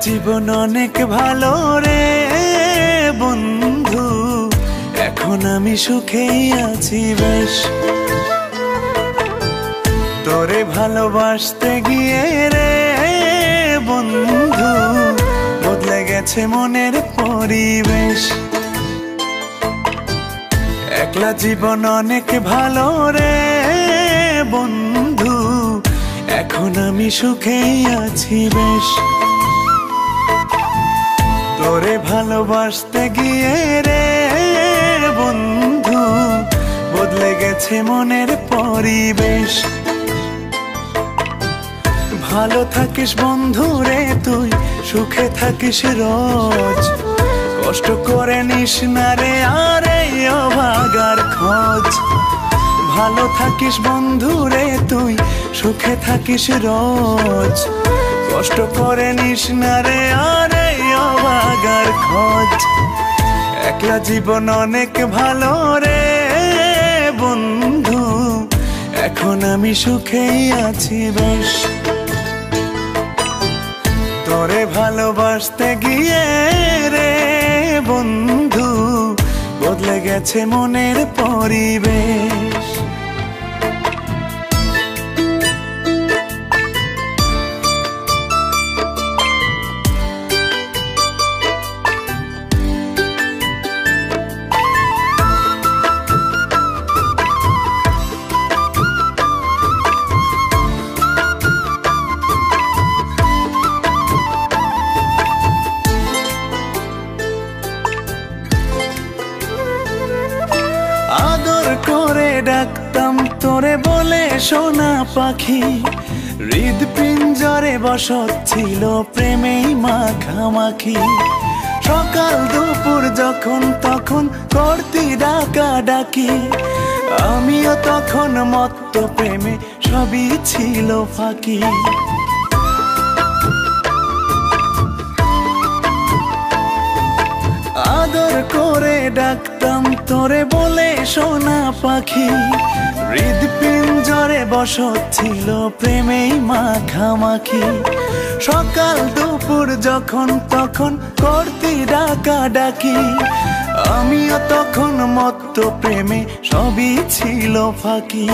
জীবন অনেক ভালো রে বন্ধু, এখন আমি সুখেই আছি বেশ। তোরে ভালোবাসতে গিয়ে রে বন্ধু বদলে গেছে মনের পরিবেশ। একলা জীবন অনেক ভালো রে বন্ধু, এখন আমি সুখেই আছি বেশ। তোরে ভালোবাসতে গিয়ে রে বন্ধু বদলে গেছে মনের পরিবেশ। ভালো থাকিস বন্ধু রে তুই, সুখে থাকিস রোজ, কষ্ট করে নিস না রে আর এই অভাগার খোঁজ। ভালো থাকিস বন্ধু রে তুই, সুখে থাকিস রোজ, কষ্ট করে নিস না রে আর এই অভাগার খোঁজ। একলা জীবন অনেক ভালো রে বন্ধু, এখন আমি সুখেই আছি বেশ। তোরে ভালোবাসতে গিয়ে রে বন্ধু বদলে গেছে মনের পরিবেশ। আদর করে ডাকতাম তোরে বলে সোনা পাখি, হৃদপিঞ্জরে বসত ছিল প্রেমেই মাখামাখি। সকাল দুপুর যখন তখন করতি ডাকা ডাকি, আমিও তখন মত্ত প্রেমে সবই ছিল ফাঁকি। আদর করে ডাকতাম তোরে বলে সোনা পাখি, হৃদপিঞ্জরে বসত ছিল প্রেমেই মাখামাখি। সকাল দুপুর যখন তখন করতি ডাকা ডাকি, আমিও তখন মত্ত প্রেমে সবই ছিল ফাঁকি।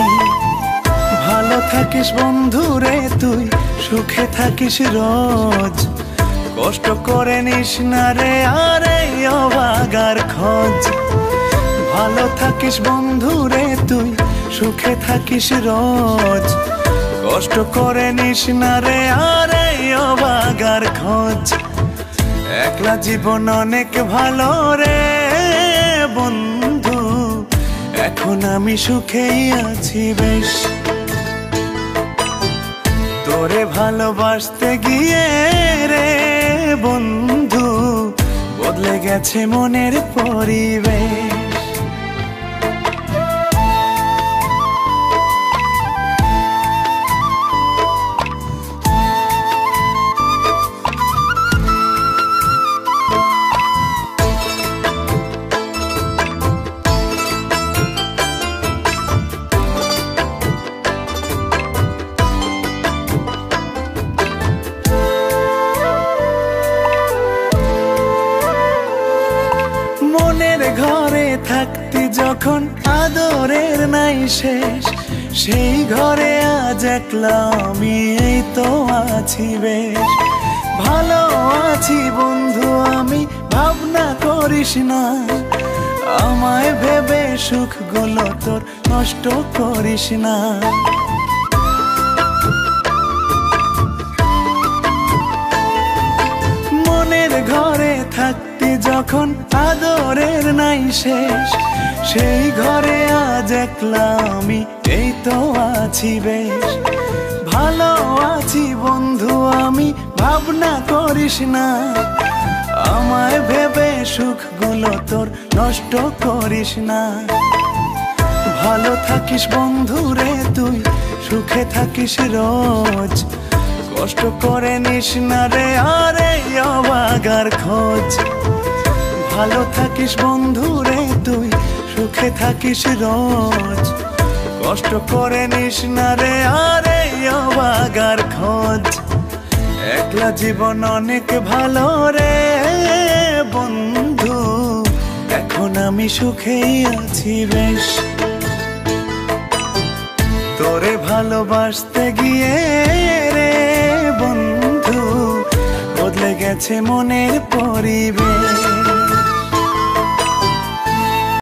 ভালো থাকিস বন্ধু রে তুই, সুখে থাকিস রোজ, কষ্ট করে নিস না রে আর এই অভাগার খোঁজ। ভালো থাকিস বন্ধু রে তুই, সুখে থাকিস রোজ, কষ্ট করে নিস না রে আর এই অভাগার খোঁজ। একলা জীবন অনেক ভালো রে বন্ধু, এখন আমি সুখেই আছি বেশ। তোরে ভালোবাসতে গিয়ে রে বন্ধু বদলে গেছে মনের পরিবেশ। মনের ঘরে থাকতি যখন আদরের নাই শেষ, সেই ঘরে আজ একলা আমি এই তো আছি বেশ। ভালো আছি বন্ধু আমি, ভাবনা করিস না, আমায় ভেবে সুখগুলো তোর নষ্ট করিস না। মনের ঘরে থাকতি যখন আদরের নাই শেষ, সেই ঘরে আজ একলা আমি এই তো আছি বেশ। ভালো আছি বন্ধু আমি, ভাবনা করিস না, আমায় ভেবে সুখগুলো তোর নষ্ট করিস না। ভালো থাকিস বন্ধু রে তুই, সুখে থাকিস রোজ, কষ্ট করে নিস না রে আর এই অভাগার খোঁজ। ভালো থাকিস বন্ধু রে তুই, সুখে থাকিস রোজ, কষ্ট করে নিস না রে আর এই অভাগার খোঁজ। একলা সারা জীবন অনেক ভালো রে বন্ধু, এখন আমি সুখেই আছি বেশ। তোরে ভালোবাসতে গিয়ে রে বন্ধু বদলে গেছে মনের পরিবেশ।